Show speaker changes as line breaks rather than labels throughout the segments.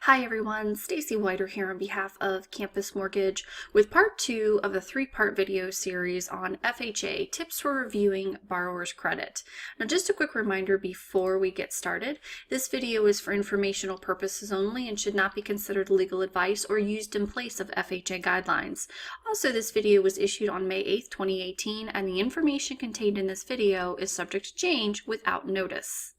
Hi everyone, Stacy Whiter here on behalf of Campus Mortgage with part 2 of a 3-part video series on FHA, tips for reviewing borrower's credit. Now just a quick reminder before we get started, this video is for informational purposes only and should not be considered legal advice or used in place of FHA guidelines. Also, this video was issued on May 8th, 2018, and the information contained in this video is subject to change without notice.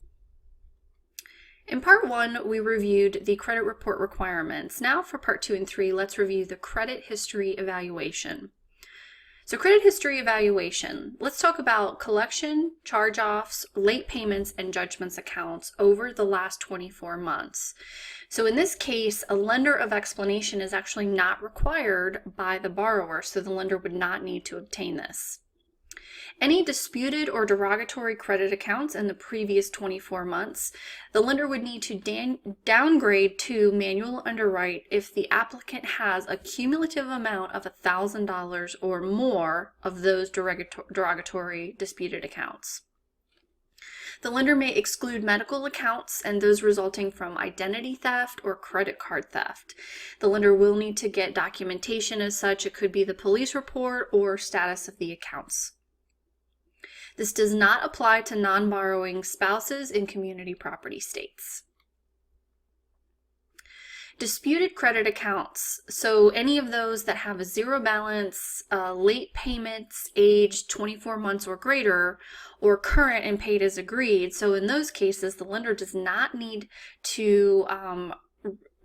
In part 1, we reviewed the credit report requirements. Now for part 2 and 3, let's review the credit history evaluation. So credit history evaluation, let's talk about collection, charge-offs, late payments, and judgments accounts over the last 24 months. So in this case, a lender of explanation is actually not required by the borrower, so the lender would not need to obtain this. Any disputed or derogatory credit accounts in the previous 24 months, the lender would need to downgrade to manual underwrite if the applicant has a cumulative amount of $1,000 or more of those derogatory disputed accounts. The lender may exclude medical accounts and those resulting from identity theft or credit card theft. The lender will need to get documentation as such. It could be the police report or status of the accounts. This does not apply to non-borrowing spouses in community property states. Disputed credit accounts, so any of those that have a zero balance, late payments aged 24 months or greater, or current and paid as agreed. So in those cases, the lender does not need to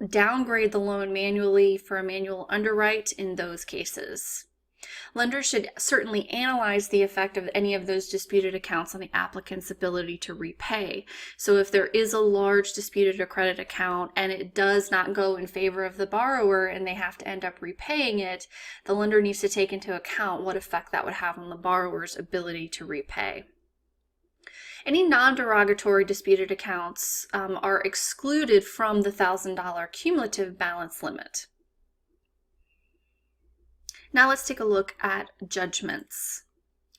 downgrade the loan manually for a manual underwrite in those cases. Lenders should certainly analyze the effect of any of those disputed accounts on the applicant's ability to repay. So if there is a large disputed credit account and it does not go in favor of the borrower and they have to end up repaying it, the lender needs to take into account what effect that would have on the borrower's ability to repay. Any non-derogatory disputed accounts are excluded from the $1,000 cumulative balance limit. Now let's take a look at judgments.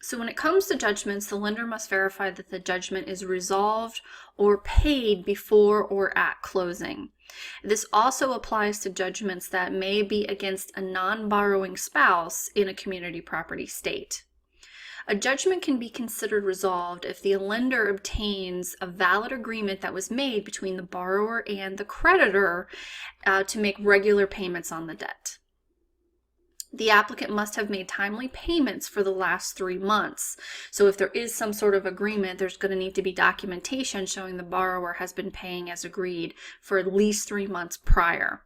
So when it comes to judgments, the lender must verify that the judgment is resolved or paid before or at closing. This also applies to judgments that may be against a non-borrowing spouse in a community property state. A judgment can be considered resolved if the lender obtains a valid agreement that was made between the borrower and the creditor to make regular payments on the debt. The applicant must have made timely payments for the last 3 months. So if there is some sort of agreement, there's going to need to be documentation showing the borrower has been paying as agreed for at least 3 months prior.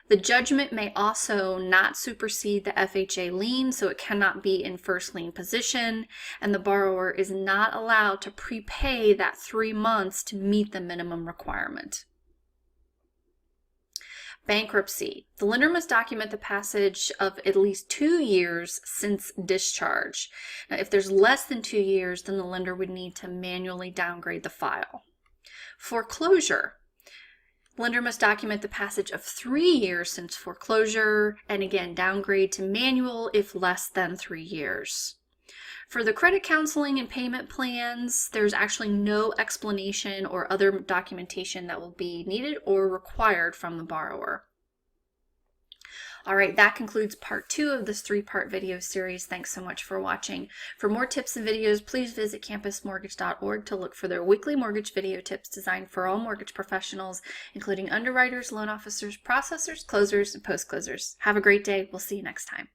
The judgment may also not supersede the FHA lien, so it cannot be in first lien position, and the borrower is not allowed to prepay that 3 months to meet the minimum requirement. Bankruptcy. The lender must document the passage of at least 2 years since discharge. Now, if there's less than 2 years, then the lender would need to manually downgrade the file. Foreclosure. Lender must document the passage of 3 years since foreclosure, and again, downgrade to manual if less than 3 years. For the credit counseling and payment plans, there's actually no explanation or other documentation that will be needed or required from the borrower. All right, that concludes part 2 of this 3-part video series. Thanks so much for watching. For more tips and videos, please visit campusmortgage.org to look for their weekly mortgage video tips designed for all mortgage professionals, including underwriters, loan officers, processors, closers, and post-closers. Have a great day. We'll see you next time.